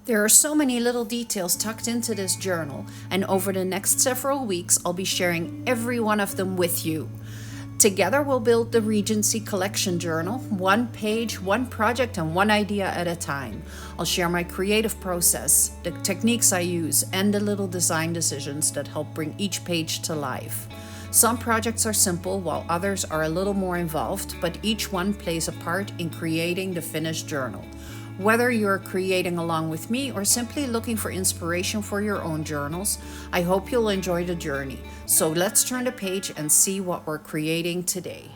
There are so many little details tucked into this journal, and over the next several weeks, I'll be sharing every one of them with you. Together, we'll build the Regency Collection Journal, one page, one project, and one idea at a time. I'll share my creative process, the techniques I use, and the little design decisions that help bring each page to life. Some projects are simple, while others are a little more involved, but each one plays a part in creating the finished journal. Whether you're creating along with me or simply looking for inspiration for your own journals, I hope you'll enjoy the journey. So let's turn the page and see what we're creating today.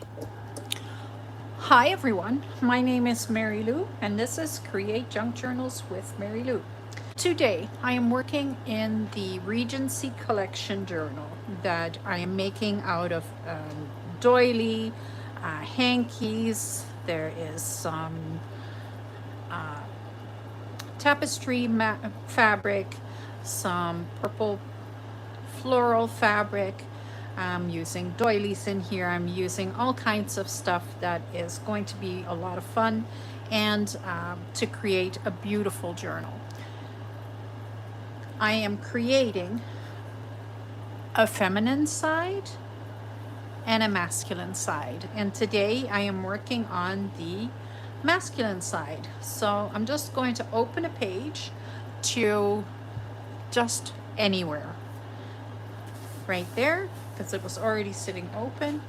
Hi everyone, my name is Mary Lou and this is Create Junk Journals with Mary Lou. Today I am working in the Regency Collection Journal that I am making out of doily, hankies. There is some tapestry fabric, some purple floral fabric. I'm using doilies in here. I'm using all kinds of stuff that is going to be a lot of fun and to create a beautiful journal. I am creating a feminine side and a masculine side, and today I am working on the masculine side. So I'm just going to open a page to just anywhere right there because it was already sitting open,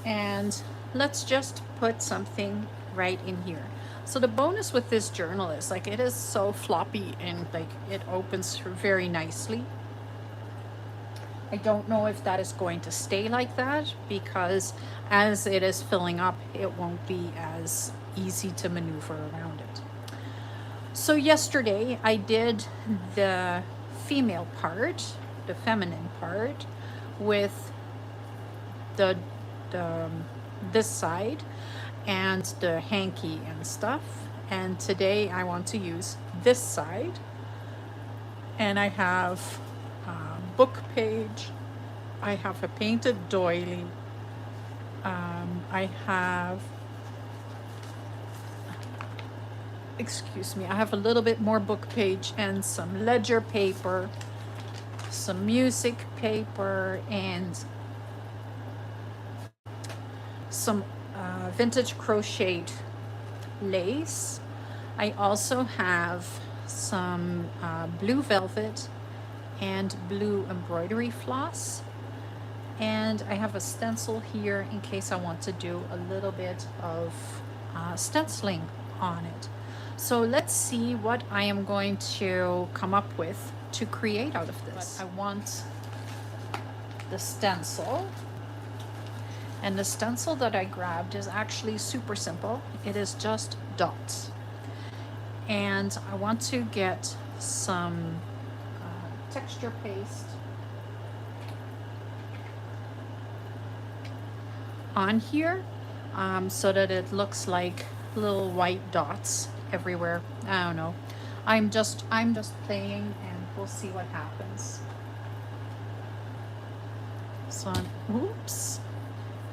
and let's just put something right in here. So the bonus with this journal is like it is so floppy and like it opens very nicely. I don't know if that is going to stay like that because as it is filling up, it won't be as easy to maneuver around it. So yesterday I did the female part, the feminine part, with this side and the hanky and stuff, and today I want to use this side, and I have book page, I have a painted doily, I have, excuse me, I have a little bit more book page and some ledger paper, some music paper, and some vintage crocheted lace. I also have some blue velvet and blue embroidery floss, and I have a stencil here in case I want to do a little bit of stenciling on it. So let's see what I am going to come up with to create out of this. But I want the stencil, and the stencil that I grabbed is actually super simple. It is just dots, and I want to get some texture paste on here so that it looks like little white dots everywhere. I don't know. I'm just playing and we'll see what happens. So I'm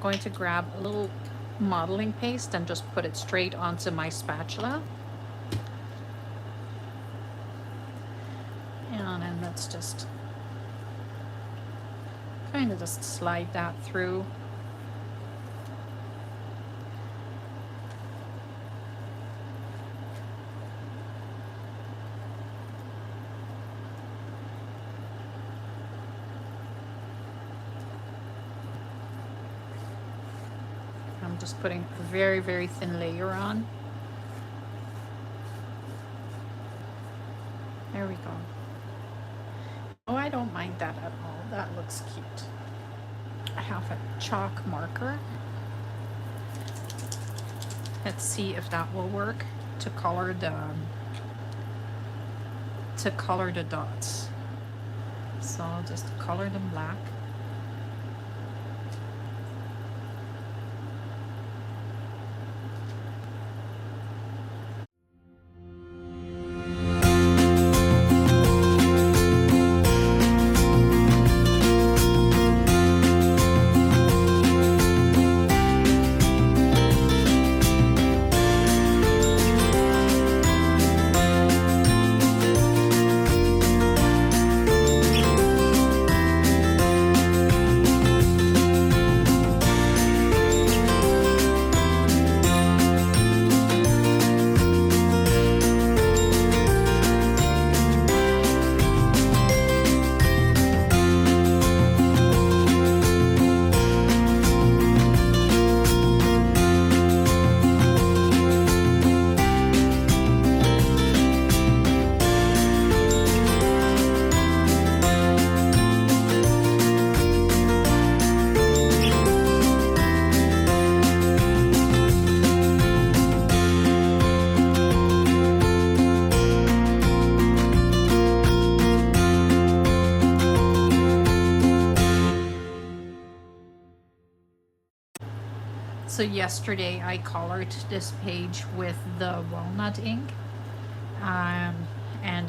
going to grab a little modeling paste and just put it straight onto my spatula. And then let's just kind of just slide that through. I'm just putting a very, very thin layer on. There we go. Oh, I don't mind that at all. That looks cute. I have a chalk marker. Let's see if that will work to color the dots. So I'll just color them black. So yesterday I colored this page with the walnut ink, and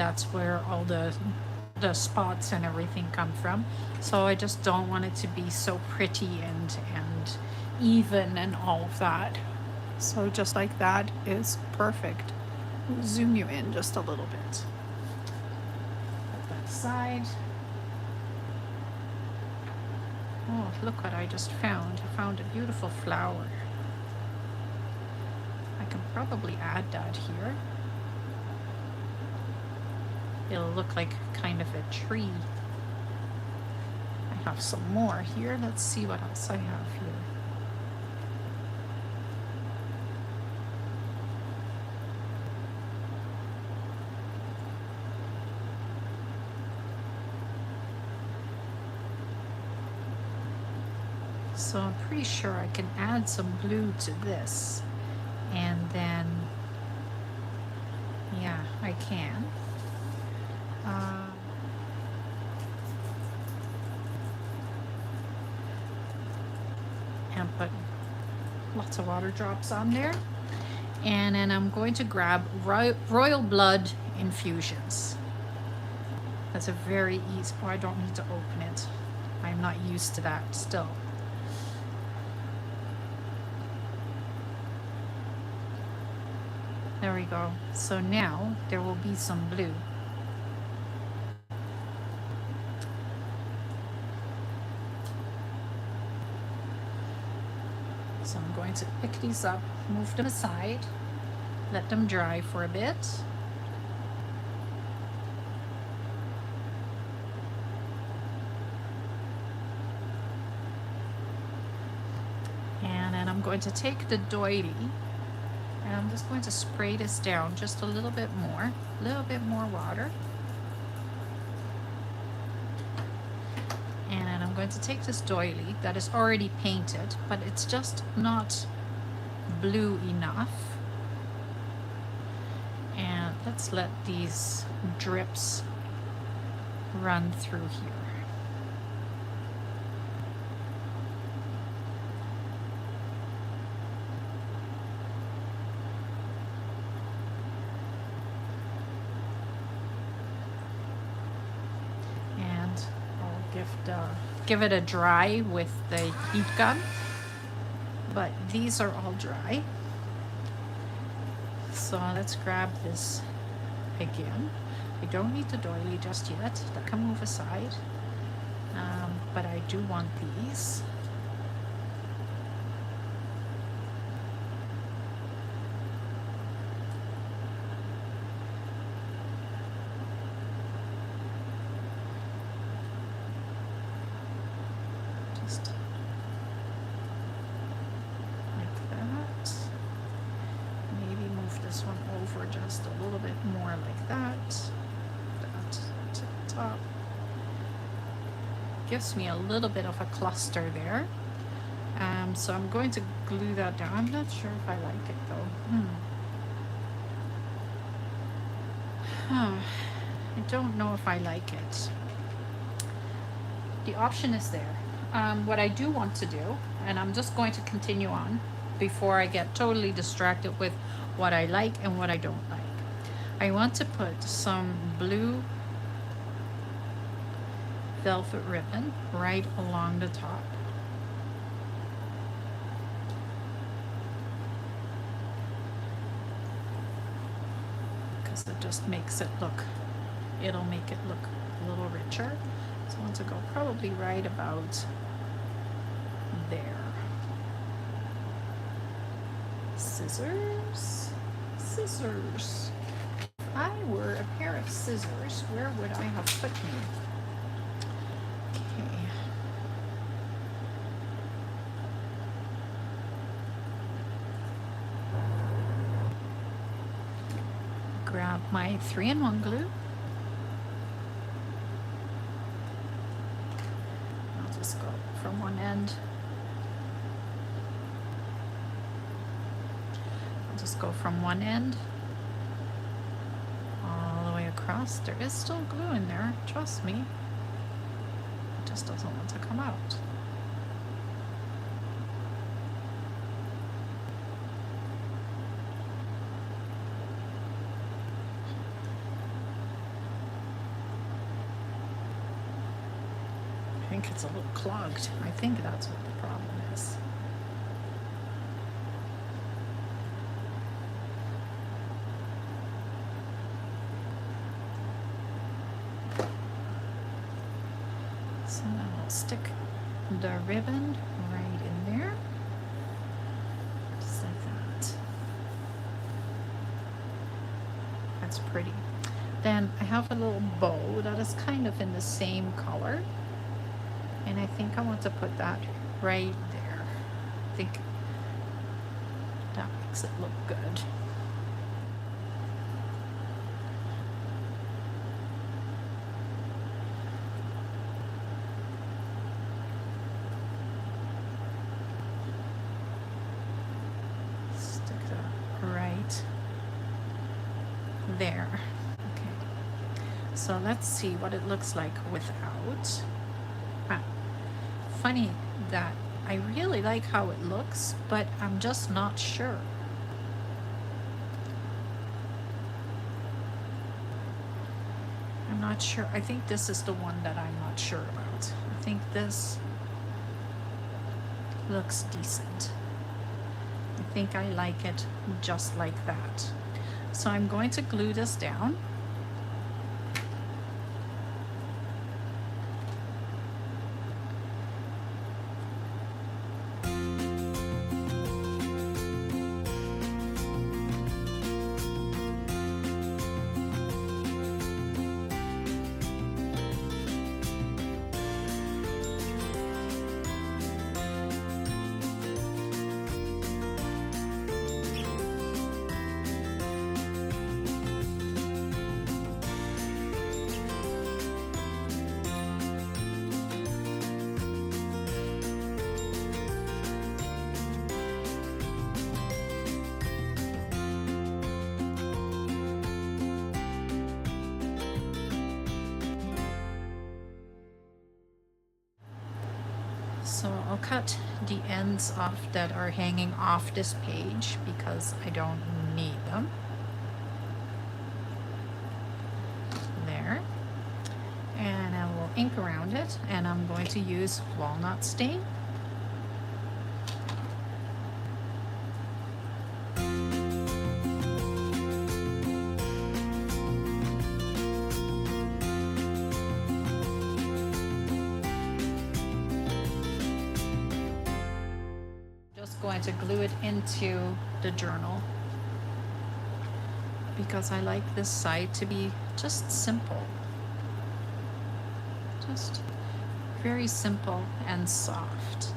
that's where all the spots and everything come from. So I just don't want it to be so pretty and even and all of that. So just like that is perfect. Zoom you in just a little bit. Put that aside. Oh, look what I just found. I found a beautiful flower. I can probably add that here. It'll look like kind of a tree. I have some more here. Let's see what else I have here. So I'm pretty sure I can add some blue to this, and then, yeah, I can. And put lots of water drops on there. And then I'm going to grab royal blood infusions. That's a very easy, oh, I don't need to open it. I'm not used to that still. There we go. So now there will be some blue. So I'm going to pick these up, move them aside, let them dry for a bit. And then I'm going to take the doily, and I'm just going to spray this down just a little bit more water. And then I'm going to take this doily that is already painted, but it's just not blue enough. And let's let these drips run through here. Give it a dry with the heat gun, but these are all dry. So let's grab this again. I don't need the doily just yet. That can move aside, but I do want these. Just a little bit more like that. That to the top. Gives me a little bit of a cluster there. So I'm going to glue that down. I'm not sure if I like it though. I don't know if I like it. The option is there. What I do want to do, and I'm just going to continue on before I get totally distracted with what I like and what I don't like. I want to put some blue velvet ribbon right along the top. Because it just makes it look, it'll make it look a little richer. So I want to go probably right about there. Scissors. If I were a pair of scissors, where would I have put me? Okay. Grab my 3-in-1 glue. I'll just go from one end. Go from one end all the way across. There is still glue in there, trust me. It just doesn't want to come out. think it's a little clogged. I think that's what the problem is. So then I'll stick the ribbon right in there, just like that. That's pretty. Then I have a little bow that is kind of in the same color, and I think I want to put that right there. I think that makes it look good. Stick that right there. So let's see what it looks like without. Funny that I really like how it looks, but I'm just not sure. I'm not sure. I think this is the one that I'm not sure about. I think this looks decent. I think I like it just like that. So I'm going to glue this down. So I'll cut the ends off that are hanging off this page because I don't need them. There. And I will ink around it, and I'm going to use walnut stain. Going to glue it into the journal because I like this side to be just simple, just very simple and soft.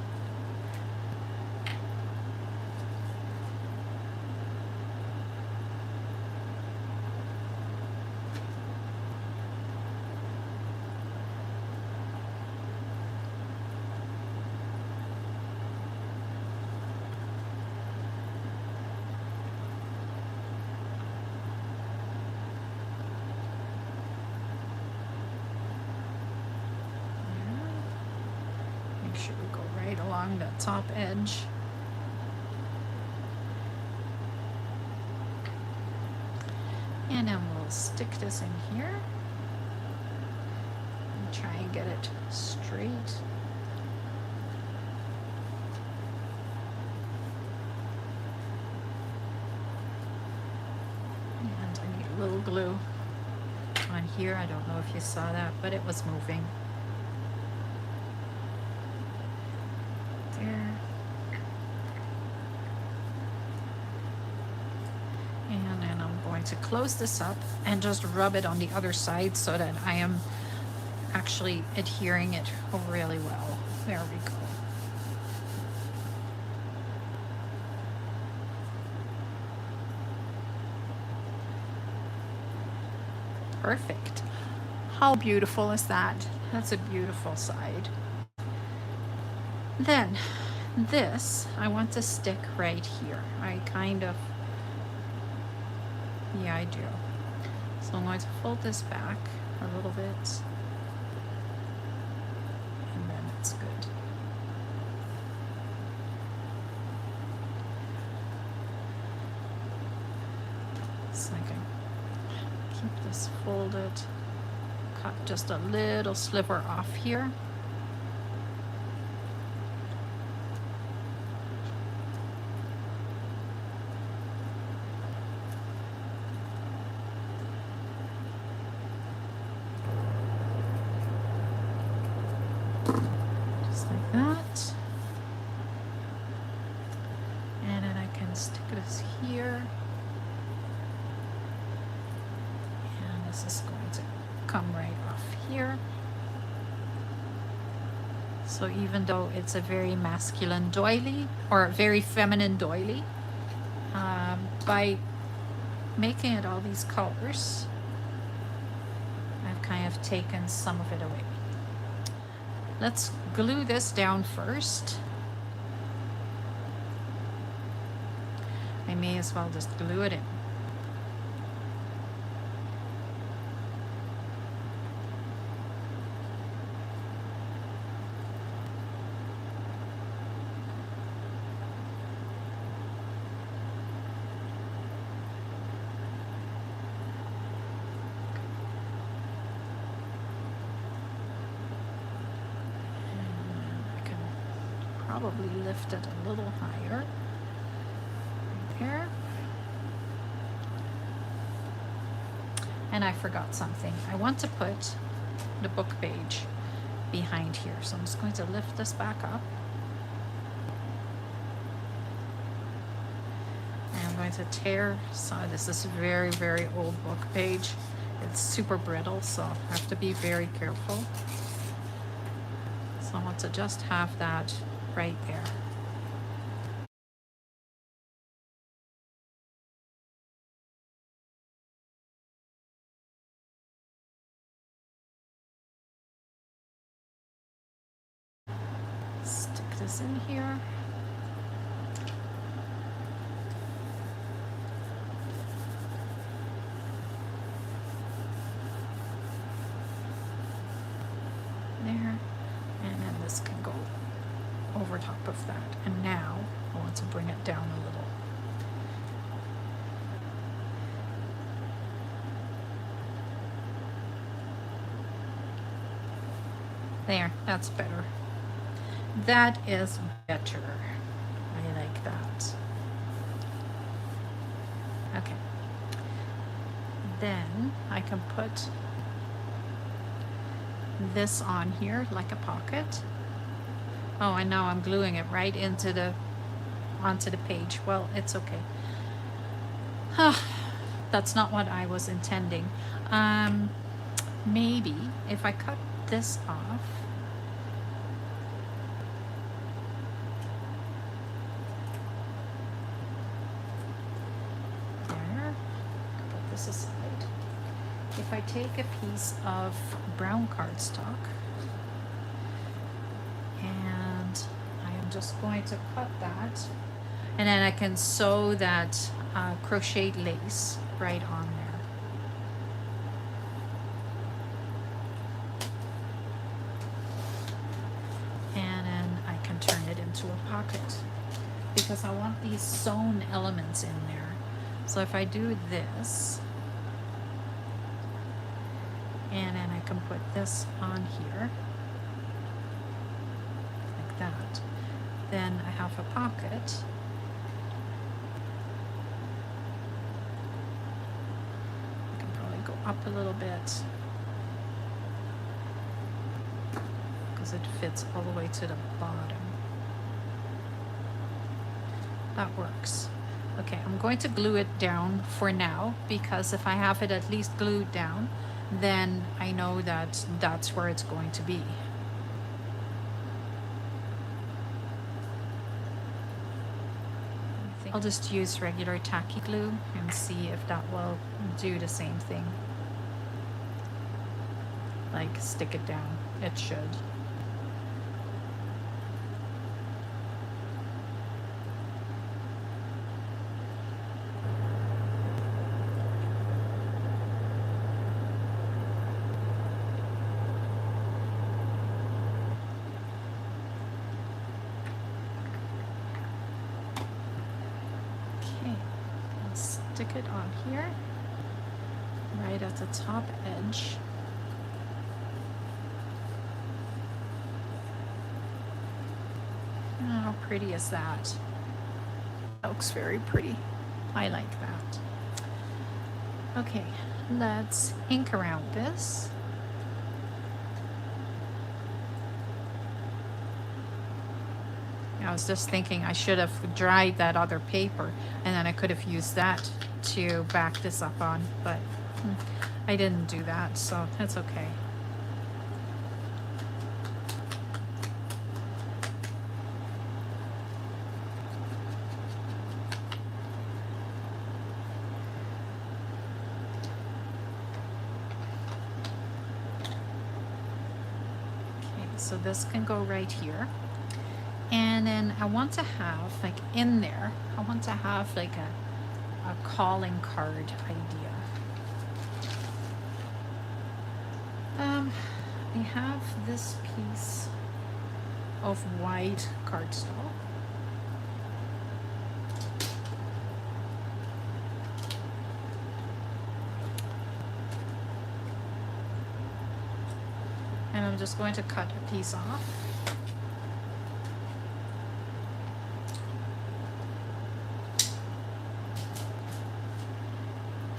Should we go right along the top edge? And then we'll stick this in here and try and get it straight. And I need a little glue on here. I don't know if you saw that, but it was moving. And then I'm going to close this up and just rub it on the other side so that I am actually adhering it really well. There we go. Perfect. How beautiful is that? That's a beautiful side. Then this I want to stick right here. Yeah, I do. So I'm going to fold this back a little bit, and then it's good. So I can keep this folded, cut just a little sliver off here. Just like that. And then I can stick this here. And this is going to come right off here. So even though it's a very masculine doily or a very feminine doily, by making it all these colors, I've kind of taken some of it away. Let's glue this down first. I may as well just glue it in. Probably lift it a little higher right here. And I forgot something. I want to put the book page behind here. So I'm just going to lift this back up. And I'm going to tear, so this is a very, very old book page. It's super brittle, so I have to be very careful. So I want to just have that right there. Stick this in here. There, and then this can go over top of that. And now I want to bring it down a little. There, that's better. That is better. I like that. Okay. Then I can put this on here like a pocket. Oh, and now I'm gluing it right into onto the page. Well, it's okay. That's not what I was intending. Maybe if I cut this off, there, put this aside. If I take a piece of brown cardstock and I am just going to cut that, and then I can sew that crocheted lace right on there. And then I can turn it into a pocket because I want these sewn elements in there. So if I do this, and then I can put this on here like that, then I have a pocket. I can probably go up a little bit because it fits all the way to the bottom. That works. Okay, I'm going to glue it down for now because if I have it at least glued down, then I know that that's where it's going to be. I'll just use regular tacky glue and see if that will do the same thing. Like stick it down. It should. Stick it on here, right at the top edge. How pretty is that? That looks very pretty. I like that. Okay, let's ink around this. I was just thinking I should have dried that other paper, and then I could have used that to back this up on, but I didn't do that, so that's okay. Okay, so this can go right here. And then I want to have, like, in there, I want to have like a calling card idea. I have this piece of white cardstock. And I'm just going to cut a piece off.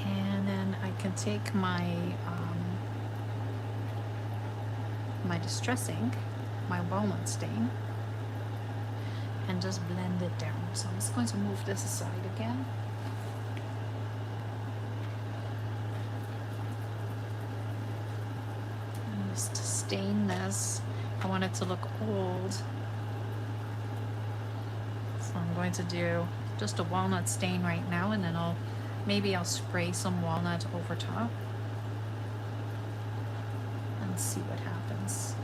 And then I can take my my distress ink, my walnut stain, and just blend it down. So I'm just going to move this aside again. And just stain this. I want it to look old. So I'm going to do just a walnut stain right now, and then maybe I'll spray some walnut over top and see what happens.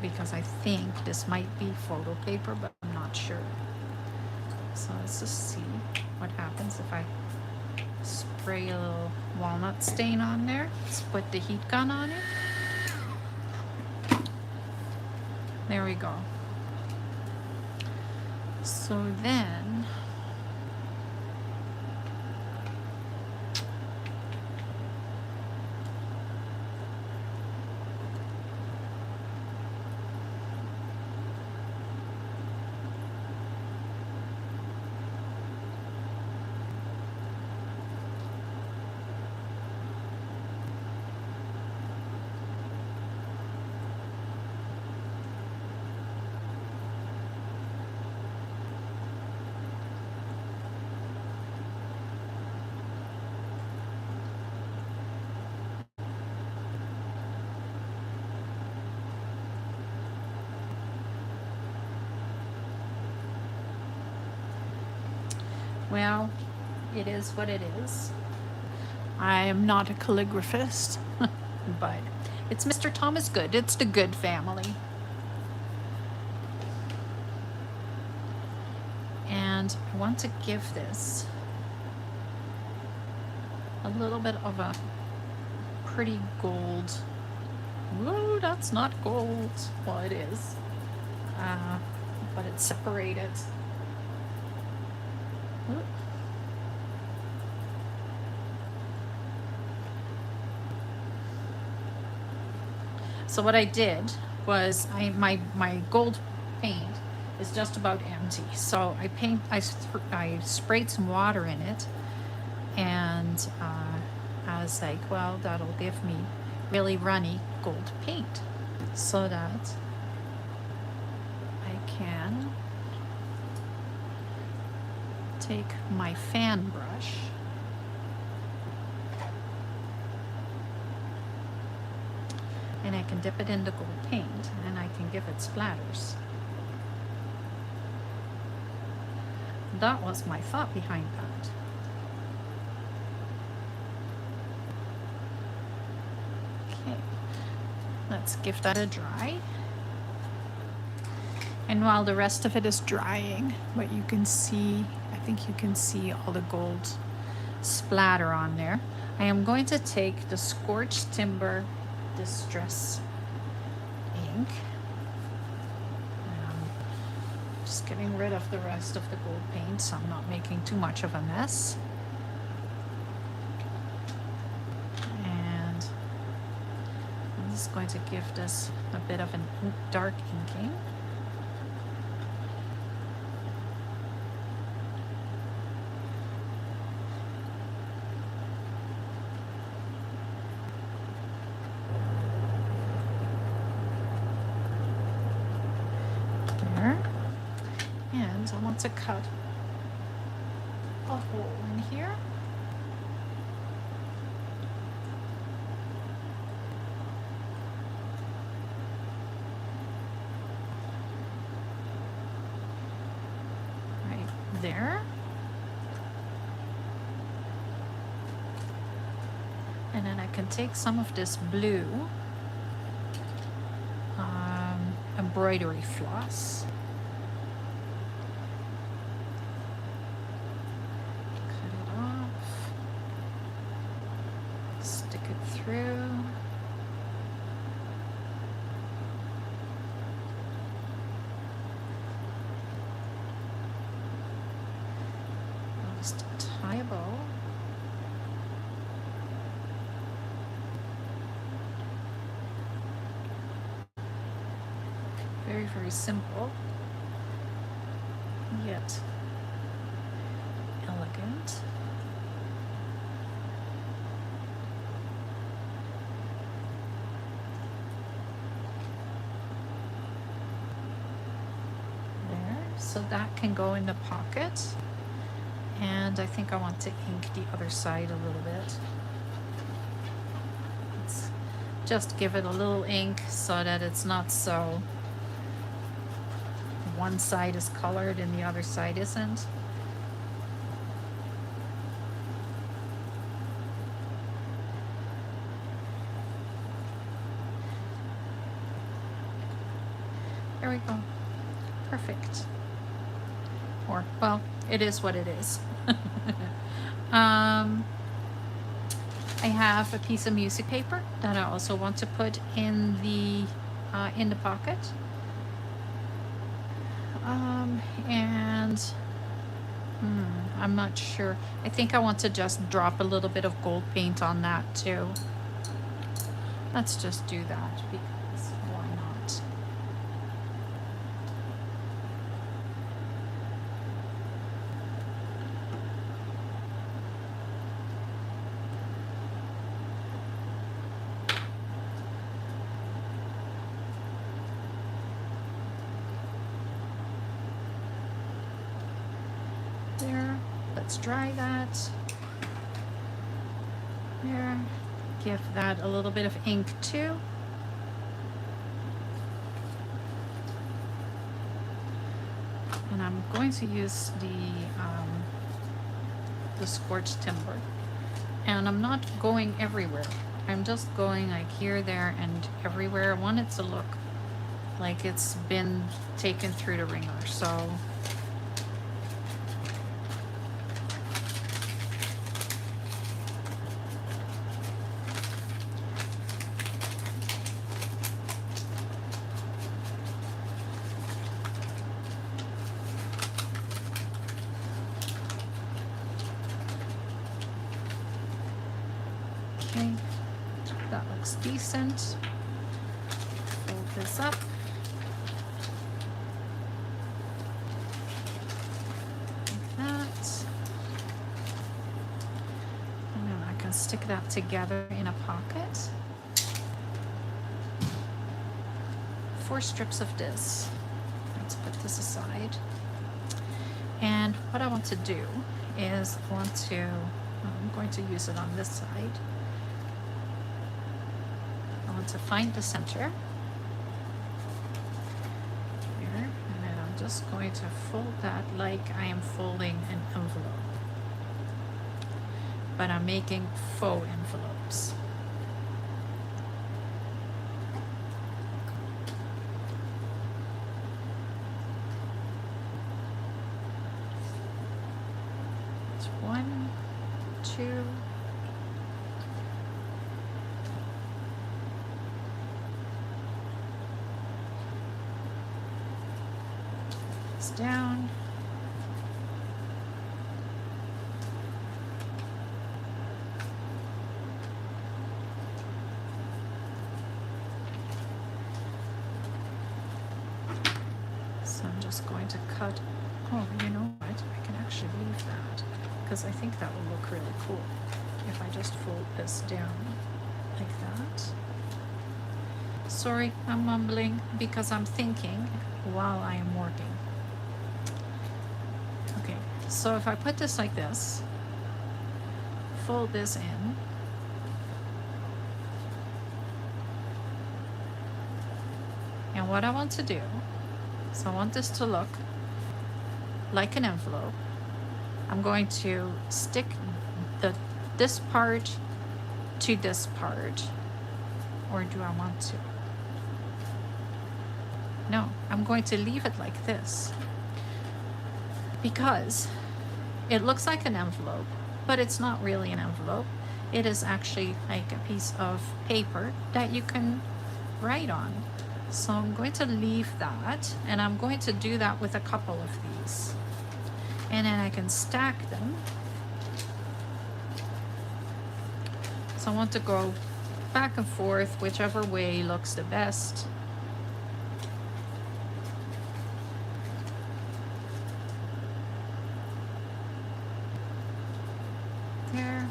Because I think this might be photo paper, but I'm not sure. So let's just see what happens if I spray a little walnut stain on there. Let's put the heat gun on it. There we go. So then well, it is what it is. I am not a calligraphist, but it's Mr. Thomas Good. It's the Good family. And I want to give this a little bit of a pretty gold. Whoa, that's not gold. Well, it is. But it's separated. So what I did was my gold paint is just about empty. So I sprayed some water in it, and I was like, well, that'll give me really runny gold paint, so that I can take my fan brush and I can dip it into gold paint, and I can give it splatters. That was my thought behind that. Okay, let's give that a dry. And while the rest of it is drying, what you can see, I think you can see all the gold splatter on there. I am going to take the Scorched Timber Distress ink. Just getting rid of the rest of the gold paint, so I'm not making too much of a mess. And I'm just going to give this a bit of an dark inking. to cut a hole in here. Right there. And then I can take some of this blue embroidery floss. Cut it off. Stick it through. Just tie a bow. Very, very simple, yet elegant. There, so that can go in the pocket. And I think I want to ink the other side a little bit. Let's just give it a little ink so that it's not so one side is colored and the other side isn't. There we go. Perfect. Or, well, it is what it is. I have a piece of music paper that I also want to put in the pocket. And I'm not sure. I think I want to just drop a little bit of gold paint on that too. Let's just do that because why not? There, let's dry that. There, give that a little bit of ink too. And I'm going to use the scorched timber. And I'm not going everywhere. I'm just going like here, there, and everywhere. I want it to look like it's been taken through the wringer. So okay, that looks decent. Fold this up. Like that. And then I can stick that together in a pocket. 4 strips of this. Let's put this aside. And what I want to do is I'm going to use it on this side. I want to find the center here, and then I'm just going to fold that like I am folding an envelope, but I'm making faux envelopes. It's 1, 2, down. So I'm just going to cut. Oh, you know what? I can actually leave that because I think that will look really cool if I just fold this down like that. Sorry, I'm mumbling because I'm thinking while I am working. So if I put this like this, fold this in, and what I want to do is I want this to look like an envelope. I'm going to stick this part to this part, or do I want to? No, I'm going to leave it like this because it looks like an envelope, but it's not really an envelope. It is actually like a piece of paper that you can write on. So I'm going to leave that, and I'm going to do that with a couple of these. And then I can stack them. So I want to go back and forth, whichever way looks the best. There. And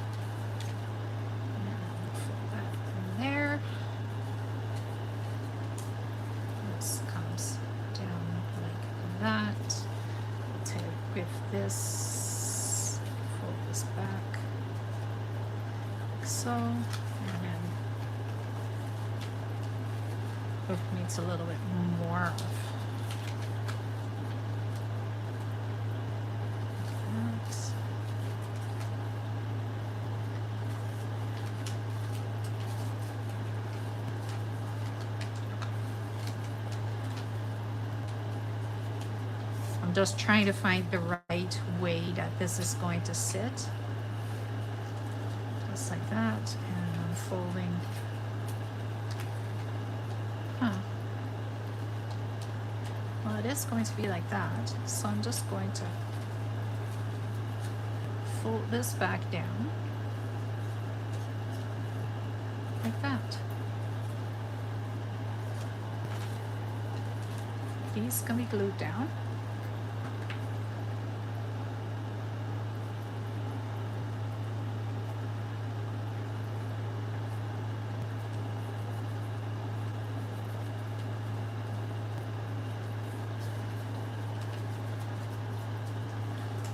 fold that in there. This comes down like that. I'll take with this, fold this back like so, and then it needs a little bit more of that. I'm just trying to find the right way that this is going to sit. Just like that, and I'm folding. Well, it is going to be like that, so I'm just going to fold this back down like that. These can be glued down.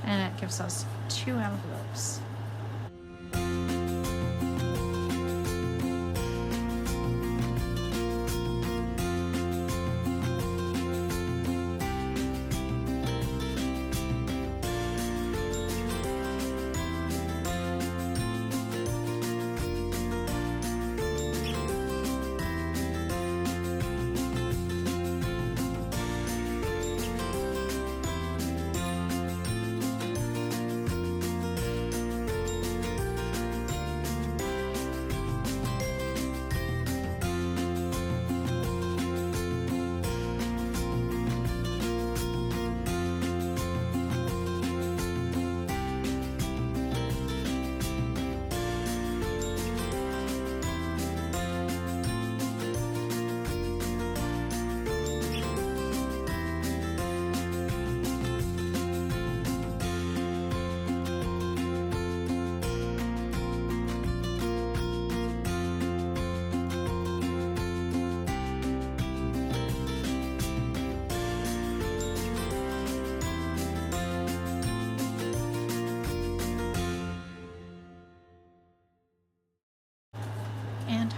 And it gives us 2 envelopes.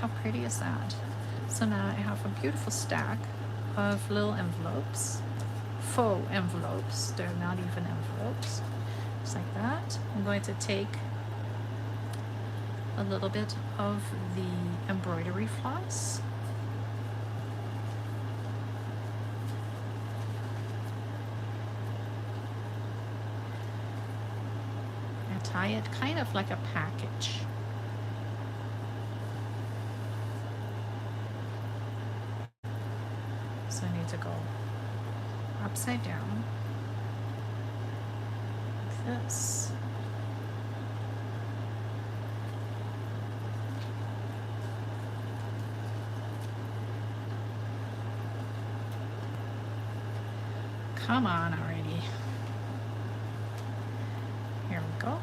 How pretty is that? So now I have a beautiful stack of little envelopes, faux envelopes. They're not even envelopes. Just like that. I'm going to take a little bit of the embroidery floss. And tie it kind of like a package. So I need to go upside down like this. Come on already. Here we go.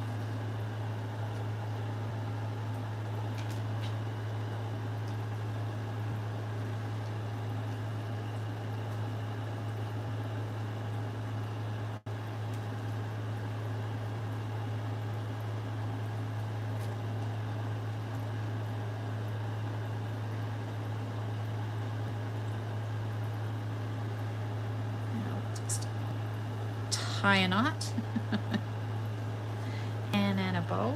tie a knot and then a bow.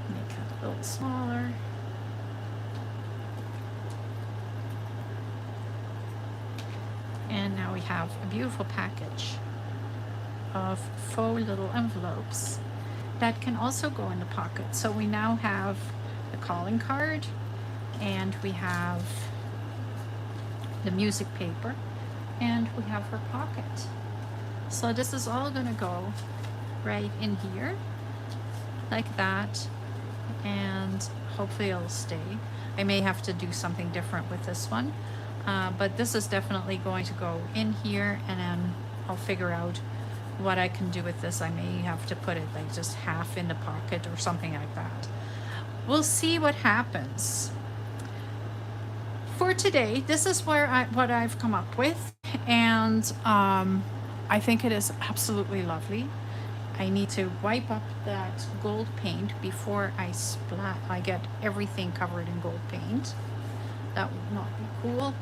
Make it a little smaller. And now we have a beautiful package of faux little envelopes that can also go in the pocket. So we now have the calling card, and we have the music paper, and we have her pocket. So this is all gonna go right in here like that, and hopefully it'll stay. I may have to do something different with this one, but this is definitely going to go in here, and then I'll figure out what I can do with this. I may have to put it like just half in the pocket or something like that. We'll see what happens. For today, this is what I've come up with, and I think it is absolutely lovely. I need to wipe up that gold paint before I get everything covered in gold paint. That would not be cool.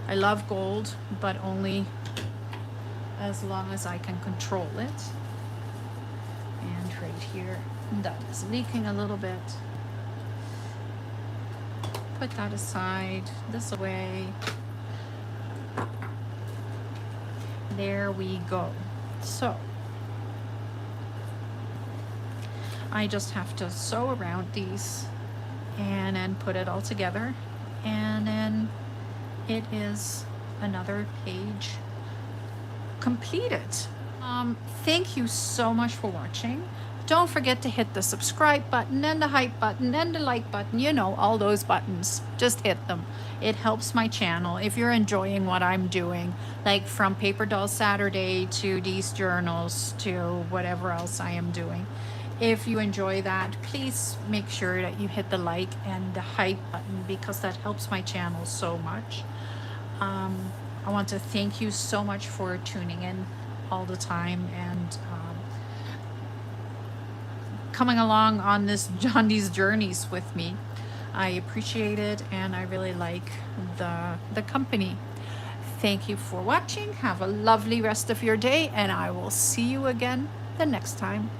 I love gold, but only as long as I can control it. And right here, that is leaking a little bit. Put that aside, this away. There we go. So I just have to sew around these and then put it all together, and then it is another page completed. Thank you so much for watching. Don't forget to hit the subscribe button and the hype button and the like button, you know, all those buttons. Just hit them. It helps my channel if you're enjoying what I'm doing, like from Paper Doll Saturday to these journals to whatever else I am doing. If you enjoy that, please make sure that you hit the like and the hype button, because that helps my channel so much. I want to thank you so much for tuning in all the time and coming along on these journeys with me. I appreciate it, and I really like the company. Thank you for watching. Have a lovely rest of your day, and I will see you again the next time.